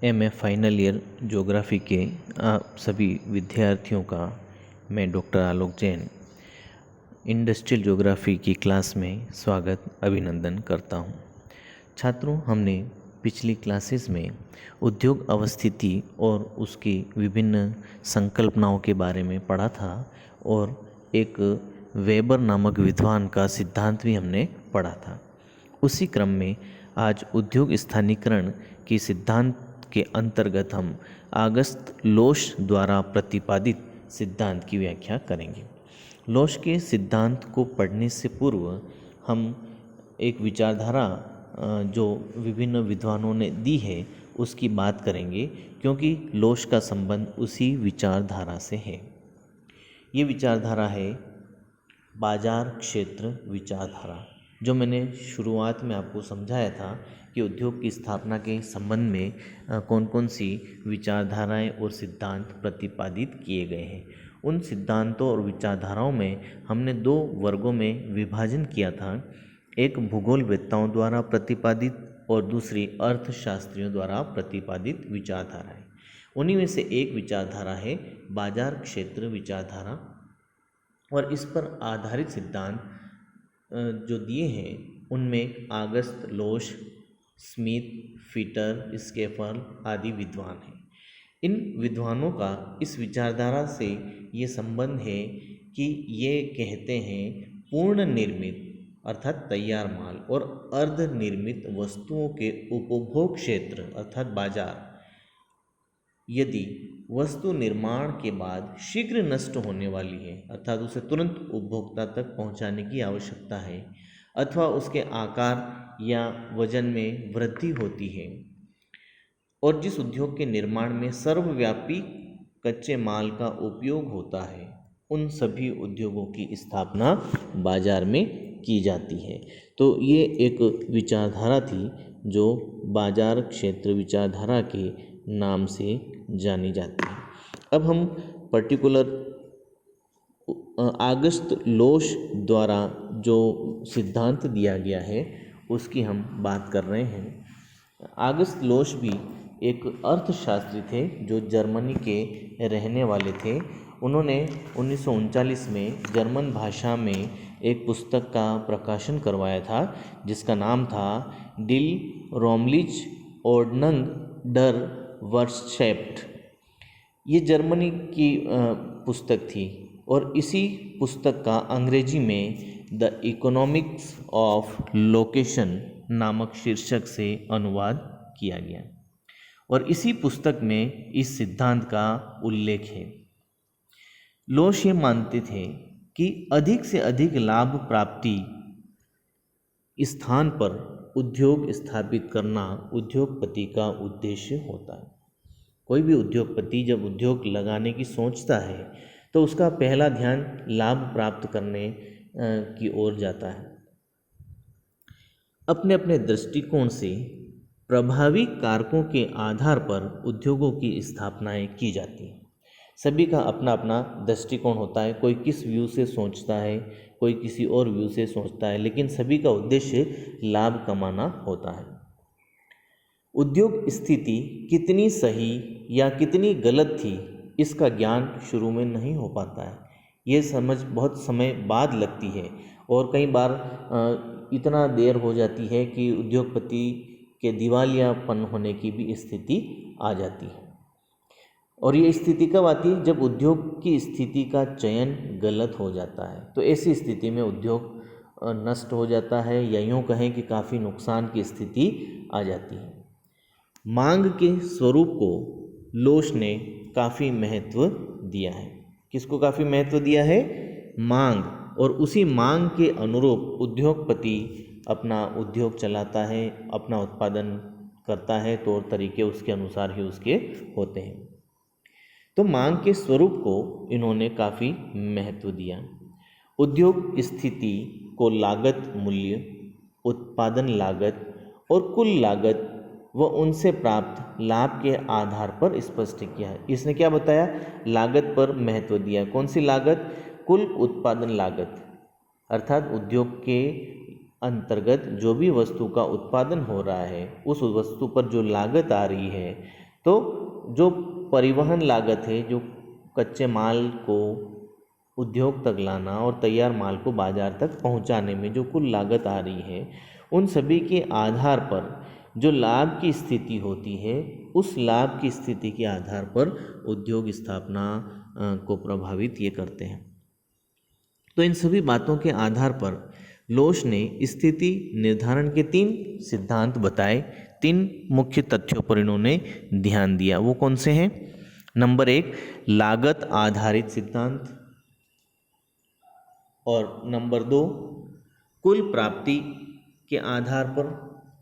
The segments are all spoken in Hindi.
एमए फाइनल ईयर ज्योग्राफी के आप सभी विद्यार्थियों का मैं डॉक्टर आलोक जैन इंडस्ट्रियल ज्योग्राफी की क्लास में स्वागत अभिनंदन करता हूं। छात्रों, हमने पिछली क्लासेस में उद्योग अवस्थिति और उसकी विभिन्न संकल्पनाओं के बारे में पढ़ा था और एक वेबर नामक विद्वान का सिद्धांत भी हमने पढ़ा था। उसी क्रम में आज उद्योग स्थानीकरण के सिद्धांत के अंतर्गत हम ऑगस्ट लोश द्वारा प्रतिपादित सिद्धांत की व्याख्या करेंगे। लोश के सिद्धांत को पढ़ने से पूर्व हम एक विचारधारा जो विभिन्न विद्वानों ने दी है उसकी बात करेंगे, क्योंकि लोश का संबंध उसी विचारधारा से है। ये विचारधारा है बाजार क्षेत्र विचारधारा, जो मैंने शुरुआत में आपको समझाया था कि उद्योग की स्थापना के संबंध में कौन कौन सी विचारधाराएं और सिद्धांत प्रतिपादित किए गए हैं। उन सिद्धांतों और विचारधाराओं में हमने दो वर्गों में विभाजन किया था, एक भूगोलवेत्ताओं द्वारा प्रतिपादित और दूसरी अर्थशास्त्रियों द्वारा प्रतिपादित विचारधाराएं। उन्हीं में से एक विचारधारा है बाजार क्षेत्र विचारधारा, और इस पर आधारित सिद्धांत जो दिए हैं उनमें ऑगस्ट लोश, स्मिथ, फीटर, स्केफर आदि विद्वान हैं। इन विद्वानों का इस विचारधारा से ये संबंध है कि ये कहते हैं पूर्ण निर्मित अर्थात तैयार माल और अर्ध निर्मित वस्तुओं के उपभोग क्षेत्र अर्थात बाजार, यदि वस्तु निर्माण के बाद शीघ्र नष्ट होने वाली है अर्थात उसे तुरंत उपभोक्ता तक पहुंचाने की आवश्यकता है, अथवा उसके आकार या वजन में वृद्धि होती है, और जिस उद्योग के निर्माण में सर्वव्यापी कच्चे माल का उपयोग होता है, उन सभी उद्योगों की स्थापना बाजार में की जाती है। तो ये एक विचारधारा थी जो बाजार क्षेत्र विचारधारा के नाम से जानी जाती है। अब हम पर्टिकुलर ऑगस्ट लोश द्वारा जो सिद्धांत दिया गया है उसकी हम बात कर रहे हैं। ऑगस्ट लोश भी एक अर्थशास्त्री थे जो जर्मनी के रहने वाले थे। उन्होंने 1939 में जर्मन भाषा में एक पुस्तक का प्रकाशन करवाया था जिसका नाम था डिल रोमलिच ओर्डनंग डर वर्कशेफ्ट। ये जर्मनी की पुस्तक थी और इसी पुस्तक का अंग्रेजी में द इकोनॉमिक्स ऑफ लोकेशन नामक शीर्षक से अनुवाद किया गया, और इसी पुस्तक में इस सिद्धांत का उल्लेख है। लोश ये मानते थे कि अधिक से अधिक लाभ प्राप्ति स्थान पर उद्योग स्थापित करना उद्योगपति का उद्देश्य होता है। कोई भी उद्योगपति जब उद्योग लगाने की सोचता है तो उसका पहला ध्यान लाभ प्राप्त करने की ओर जाता है। अपने अपने दृष्टिकोण से प्रभावी कारकों के आधार पर उद्योगों की स्थापनाएं की जाती हैं। सभी का अपना अपना दृष्टिकोण होता है, कोई किस व्यू से सोचता है, कोई किसी और व्यू से सोचता है, लेकिन सभी का उद्देश्य लाभ कमाना होता है। उद्योग स्थिति कितनी सही या कितनी गलत थी इसका ज्ञान शुरू में नहीं हो पाता है। ये समझ बहुत समय बाद लगती है और कई बार इतना देर हो जाती है कि उद्योगपति के दिवालियापन होने की भी स्थिति आ जाती है। और ये स्थिति कब आती है? जब उद्योग की स्थिति का चयन गलत हो जाता है। तो ऐसी स्थिति में उद्योग नष्ट हो जाता है, या यूँ कहें कि काफ़ी नुकसान की स्थिति आ जाती है। मांग के स्वरूप को लोश ने काफ़ी महत्व दिया है। किसको काफ़ी महत्व दिया है? मांग। और उसी मांग के अनुरूप उद्योगपति अपना उद्योग चलाता है, अपना उत्पादन करता है, तौर तरीके उसके अनुसार ही उसके होते हैं। तो मांग के स्वरूप को इन्होंने काफ़ी महत्व दिया। उद्योग स्थिति को लागत मूल्य, उत्पादन लागत और कुल लागत व उनसे प्राप्त लाभ के आधार पर स्पष्ट किया है। इसने क्या बताया? लागत पर महत्व दिया। कौन सी लागत? कुल उत्पादन लागत, अर्थात उद्योग के अंतर्गत जो भी वस्तु का उत्पादन हो रहा है उस वस्तु पर जो लागत आ रही है तो जो परिवहन लागत है, जो कच्चे माल को उद्योग तक लाना और तैयार माल को बाजार तक पहुंचाने में जो कुल लागत आ रही है, उन सभी के आधार पर जो लाभ की स्थिति होती है, उस लाभ की स्थिति के आधार पर उद्योग स्थापना को प्रभावित ये करते हैं। तो इन सभी बातों के आधार पर लोश ने स्थिति निर्धारण के 3 सिद्धांत बताए। 3 मुख्य तथ्यों पर इन्होंने ध्यान दिया। वो कौन से हैं? नंबर 1 लागत आधारित सिद्धांत, और नंबर 2 कुल प्राप्ति के आधार पर,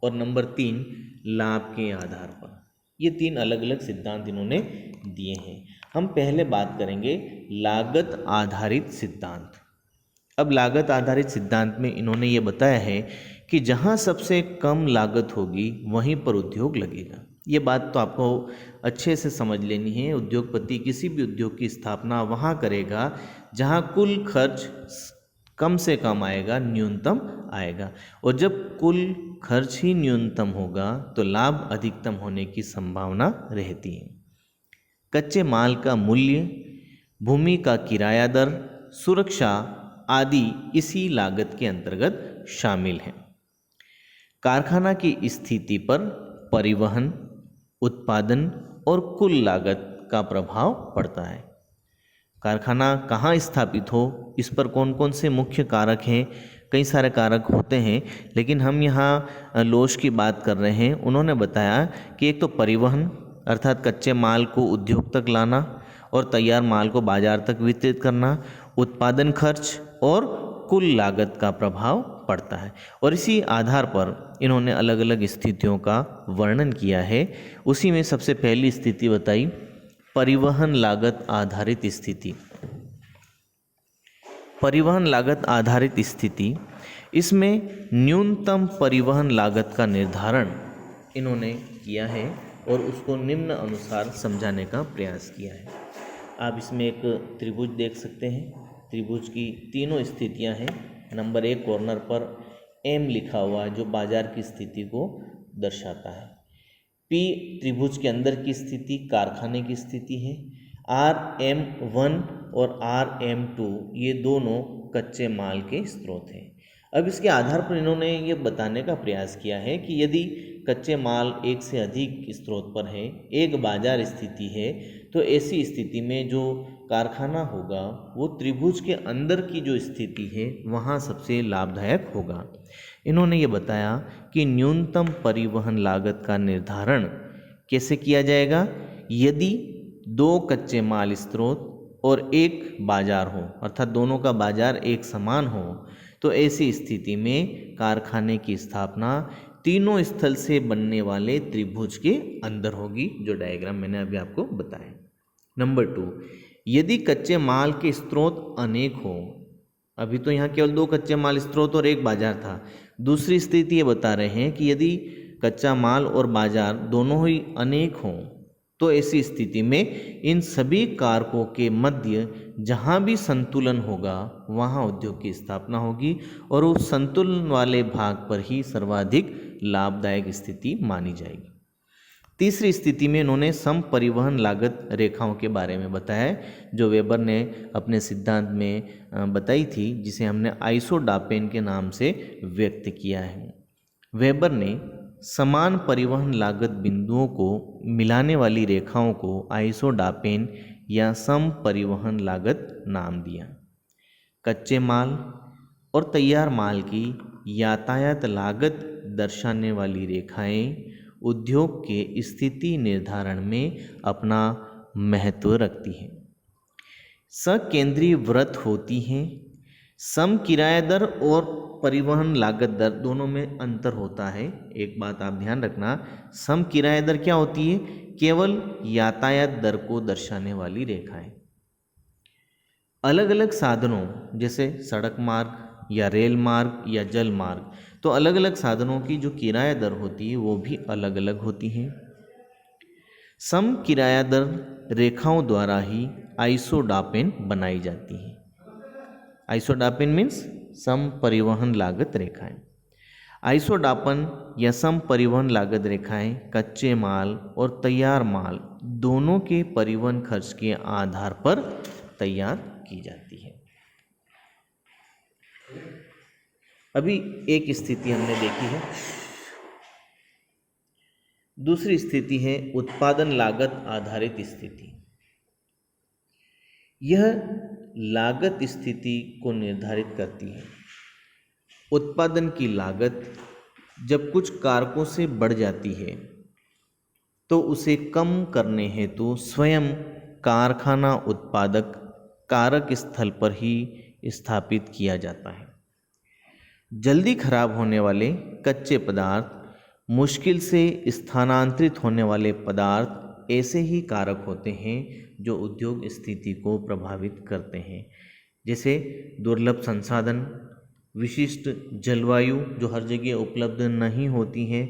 और नंबर 3 लाभ के आधार पर। ये 3 अलग अलग सिद्धांत इन्होंने दिए हैं। हम पहले बात करेंगे लागत आधारित सिद्धांत। अब लागत आधारित सिद्धांत में इन्होंने ये बताया है कि जहाँ सबसे कम लागत होगी वहीं पर उद्योग लगेगा। ये बात तो आपको अच्छे से समझ लेनी है। उद्योगपति किसी भी उद्योग की स्थापना वहाँ करेगा जहाँ कुल खर्च कम से कम आएगा, न्यूनतम आएगा, और जब कुल खर्च ही न्यूनतम होगा तो लाभ अधिकतम होने की संभावना रहती है। कच्चे माल का मूल्य, भूमि का किराया दर, सुरक्षा आदि इसी लागत के अंतर्गत शामिल हैं। कारखाना की स्थिति पर परिवहन, उत्पादन और कुल लागत का प्रभाव पड़ता है। कारखाना कहाँ स्थापित हो, इस पर कौन कौन से मुख्य कारक हैं? कई सारे कारक होते हैं, लेकिन हम यहाँ लोश की बात कर रहे हैं। उन्होंने बताया कि एक तो परिवहन अर्थात कच्चे माल को उद्योग तक लाना और तैयार माल को बाजार तक वितरित करना, उत्पादन खर्च और कुल लागत का प्रभाव पड़ता है। और इसी आधार पर इन्होंने अलग अलग स्थितियों का वर्णन किया है। उसी में सबसे पहली स्थिति बताई परिवहन लागत आधारित स्थिति। परिवहन लागत आधारित स्थिति, इसमें न्यूनतम परिवहन लागत का निर्धारण इन्होंने किया है और उसको निम्न अनुसार समझाने का प्रयास किया है। आप इसमें एक त्रिभुज देख सकते हैं। त्रिभुज की तीनों स्थितियां हैं। नंबर 1 कॉर्नर पर M लिखा हुआ है जो बाजार की स्थिति को दर्शाता है। P त्रिभुज के अंदर की स्थिति कारखाने की स्थिति है। RM1 और RM2 ये दोनों कच्चे माल के स्रोत हैं। अब इसके आधार पर इन्होंने ये बताने का प्रयास किया है कि यदि कच्चे माल एक से अधिक स्रोत पर है, एक बाजार स्थिति है, तो ऐसी स्थिति में जो कारखाना होगा वो त्रिभुज के अंदर की जो स्थिति है वहाँ सबसे लाभदायक होगा। इन्होंने ये बताया कि न्यूनतम परिवहन लागत का निर्धारण कैसे किया जाएगा? यदि 2 कच्चे माल स्रोत और एक बाजार हो, अर्थात दोनों का बाजार एक समान हो, तो ऐसी स्थिति में कारखाने की स्थापना तीनों स्थल से बनने वाले त्रिभुज के अंदर होगी, जो डायग्राम मैंने अभी आपको बताया। नंबर 2, यदि कच्चे माल के स्रोत अनेक हो, अभी तो यहाँ केवल 2 कच्चे माल स्रोत और एक बाजार था। दूसरी स्थिति ये बता रहे हैं कि यदि कच्चा माल और बाजार दोनों ही अनेक हों, तो ऐसी स्थिति में इन सभी कारकों के मध्य जहाँ भी संतुलन होगा वहाँ उद्योग की स्थापना होगी और उस संतुलन वाले भाग पर ही सर्वाधिक लाभदायक स्थिति मानी जाएगी। तीसरी स्थिति में इन्होंने सम परिवहन लागत रेखाओं के बारे में बताया, जो वेबर ने अपने सिद्धांत में बताई थी, जिसे हमने आइसोडापेन के नाम से व्यक्त किया है। वेबर ने समान परिवहन लागत बिंदुओं को मिलाने वाली रेखाओं को आइसोडापेन या सम परिवहन लागत नाम दिया। कच्चे माल और तैयार माल की यातायात लागत दर्शाने वाली रेखाएं उद्योग के स्थिति निर्धारण में अपना महत्व रखती हैं। सकेंद्रीय वृत्त होती हैं। सम किराया दर और परिवहन लागत दर दोनों में अंतर होता है। एक बात आप ध्यान रखना, सम किराया दर क्या होती है? केवल यातायात दर को दर्शाने वाली रेखाएं। अलग अलग साधनों जैसे सड़क मार्ग या रेल मार्ग या जल मार्ग, तो अलग अलग साधनों की जो किराया दर होती है वो भी अलग अलग होती हैं। सम किराया दर रेखाओं द्वारा ही आइसोडापेन बनाई जाती है। आइसोडापेन मीन्स सम परिवहन लागत रेखाएं। आइसोडापन या सम परिवहन लागत रेखाएं कच्चे माल और तैयार माल दोनों के परिवहन खर्च के आधार पर तैयार की जाती है। अभी एक स्थिति हमने देखी है, दूसरी स्थिति है उत्पादन लागत आधारित स्थिति। यह लागत स्थिति को निर्धारित करती है। उत्पादन की लागत जब कुछ कारकों से बढ़ जाती है तो उसे कम करने हेतु स्वयं कारखाना उत्पादक कारक स्थल पर ही स्थापित किया जाता है। जल्दी खराब होने वाले कच्चे पदार्थ, मुश्किल से स्थानांतरित होने वाले पदार्थ ऐसे ही कारक होते हैं जो उद्योग स्थिति को प्रभावित करते हैं। जैसे दुर्लभ संसाधन, विशिष्ट जलवायु जो हर जगह उपलब्ध नहीं होती है,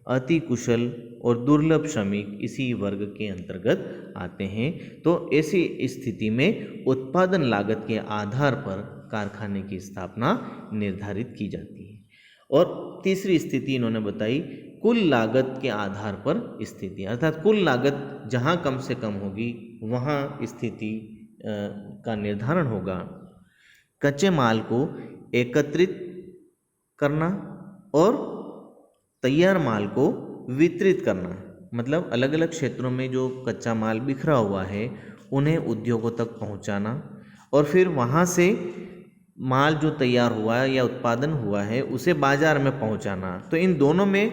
अति कुशल और दुर्लभ श्रमिक इसी वर्ग के अंतर्गत आते हैं। तो ऐसी स्थिति में उत्पादन लागत के आधार पर कारखाने की स्थापना निर्धारित की जाती है। और तीसरी स्थिति इन्होंने बताई कुल लागत के आधार पर स्थिति, अर्थात कुल लागत जहाँ कम से कम होगी वहाँ स्थिति का निर्धारण होगा। कच्चे माल को एकत्रित करना और तैयार माल को वितरित करना, मतलब अलग अलग क्षेत्रों में जो कच्चा माल बिखरा हुआ है उन्हें उद्योगों तक पहुंचाना और फिर वहां से माल जो तैयार हुआ है या उत्पादन हुआ है उसे बाजार में पहुंचाना। तो इन दोनों में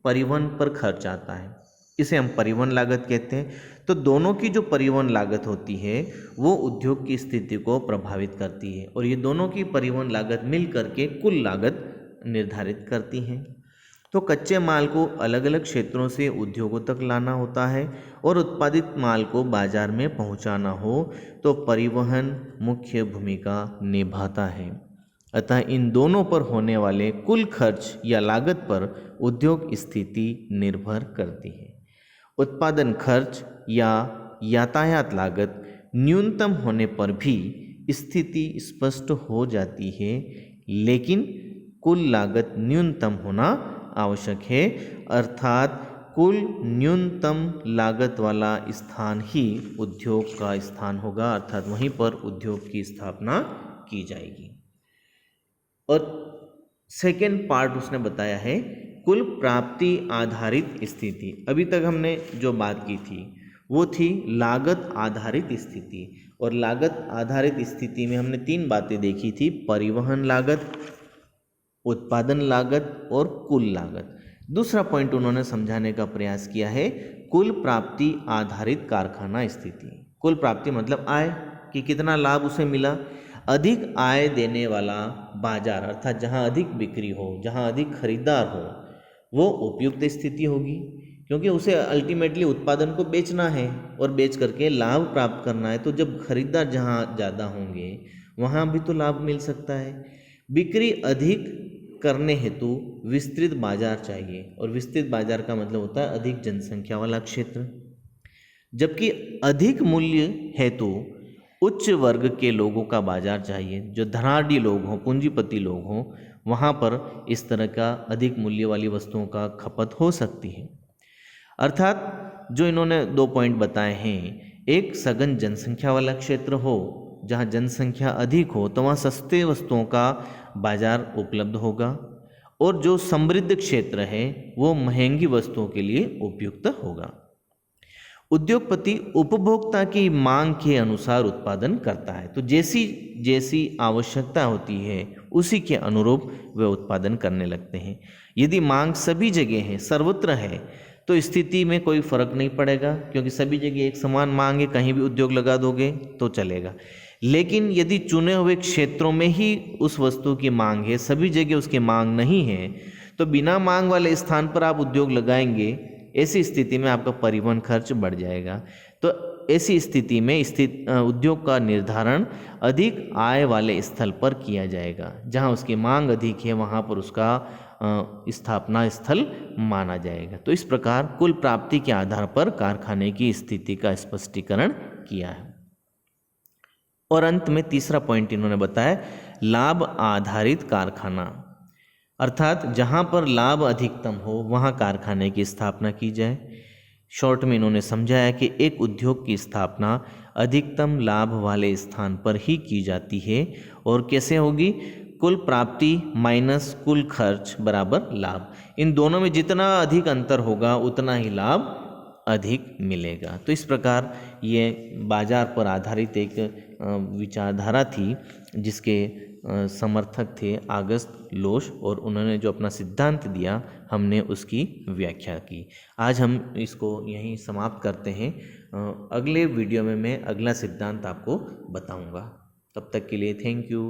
परिवहन पर खर्च आता है, इसे हम परिवहन लागत कहते हैं। तो दोनों की जो परिवहन लागत होती है वो उद्योग की स्थिति को प्रभावित करती है और ये दोनों की परिवहन लागत मिल करके कुल लागत निर्धारित करती हैं। तो कच्चे माल को अलग अलग क्षेत्रों से उद्योगों तक लाना होता है और उत्पादित माल को बाजार में पहुंचाना हो तो परिवहन मुख्य भूमिका निभाता है। अतः इन दोनों पर होने वाले कुल खर्च या लागत पर उद्योग स्थिति निर्भर करती है। उत्पादन खर्च या यातायात लागत न्यूनतम होने पर भी स्थिति स्पष्ट हो जाती है, लेकिन कुल लागत न्यूनतम होना आवश्यक है, अर्थात कुल न्यूनतम लागत वाला स्थान ही उद्योग का स्थान होगा, अर्थात वहीं पर उद्योग की स्थापना की जाएगी। और सेकेंड पार्ट उसने बताया है कुल प्राप्ति आधारित स्थिति। अभी तक हमने जो बात की थी वो थी लागत आधारित स्थिति, और लागत आधारित स्थिति में हमने तीन बातें देखी थी, परिवहन लागत, उत्पादन लागत और कुल लागत। दूसरा पॉइंट उन्होंने समझाने का प्रयास किया है कुल प्राप्ति आधारित कारखाना स्थिति। कुल प्राप्ति मतलब आय कि कितना लाभ उसे मिला। अधिक आय देने वाला बाजार, अर्थात जहाँ अधिक बिक्री हो, जहाँ अधिक खरीदार हो, वो उपयुक्त स्थिति होगी, क्योंकि उसे अल्टीमेटली उत्पादन को बेचना है और बेच करके लाभ प्राप्त करना है। तो जब खरीदार जहाँ ज़्यादा होंगे वहाँ भी तो लाभ मिल सकता है। बिक्री अधिक करने हेतु विस्तृत बाजार चाहिए, और विस्तृत बाजार का मतलब होता है अधिक जनसंख्या वाला क्षेत्र। जबकि अधिक मूल्य हेतु उच्च वर्ग के लोगों का बाजार चाहिए, जो धनाढ़ी लोग हों, पूंजीपति लोग हों, वहाँ पर इस तरह का अधिक मूल्य वाली वस्तुओं का खपत हो सकती है। अर्थात जो इन्होंने दो पॉइंट बताए हैं, एक सघन जनसंख्या वाला क्षेत्र हो, जहाँ जनसंख्या अधिक हो तो वहाँ सस्ते वस्तुओं का बाजार उपलब्ध होगा, और जो समृद्ध क्षेत्र है वो महंगी वस्तुओं के लिए उपयुक्त होगा। उद्योगपति उपभोक्ता की मांग के अनुसार उत्पादन करता है, तो जैसी जैसी आवश्यकता होती है उसी के अनुरूप वे उत्पादन करने लगते हैं। यदि मांग सभी जगह है, सर्वत्र है, तो स्थिति में कोई फर्क नहीं पड़ेगा, क्योंकि सभी जगह एक समान मांग है, कहीं भी उद्योग लगा दोगे तो चलेगा। लेकिन यदि चुने हुए क्षेत्रों में ही उस वस्तु की मांग है, सभी जगह उसकी मांग नहीं है, तो बिना मांग वाले स्थान पर आप उद्योग लगाएंगे, ऐसी स्थिति में आपका परिवहन खर्च बढ़ जाएगा। तो ऐसी स्थिति में उद्योग का निर्धारण अधिक आय वाले स्थल पर किया जाएगा, जहां उसकी मांग अधिक है वहां पर उसका स्थापना स्थल माना जाएगा। तो इस प्रकार कुल प्राप्ति के आधार पर कारखाने की स्थिति का स्पष्टीकरण किया है। और अंत में तीसरा पॉइंट इन्होंने बताया लाभ आधारित कारखाना। अर्थात जहाँ पर लाभ अधिकतम हो वहाँ कारखाने की स्थापना की जाए। शॉर्ट में इन्होंने समझाया कि एक उद्योग की स्थापना अधिकतम लाभ वाले स्थान पर ही की जाती है और कैसे होगी, कुल प्राप्ति माइनस कुल खर्च बराबर लाभ। इन दोनों में जितना अधिक अंतर होगा उतना ही लाभ अधिक मिलेगा। तो इस प्रकार ये बाजार पर आधारित एक विचारधारा थी जिसके समर्थक थे आगस्त लोश, और उन्होंने जो अपना सिद्धांत दिया हमने उसकी व्याख्या की। आज हम इसको यहीं समाप्त करते हैं। अगले वीडियो में मैं अगला सिद्धांत आपको बताऊंगा। तब तक के लिए थैंक यू।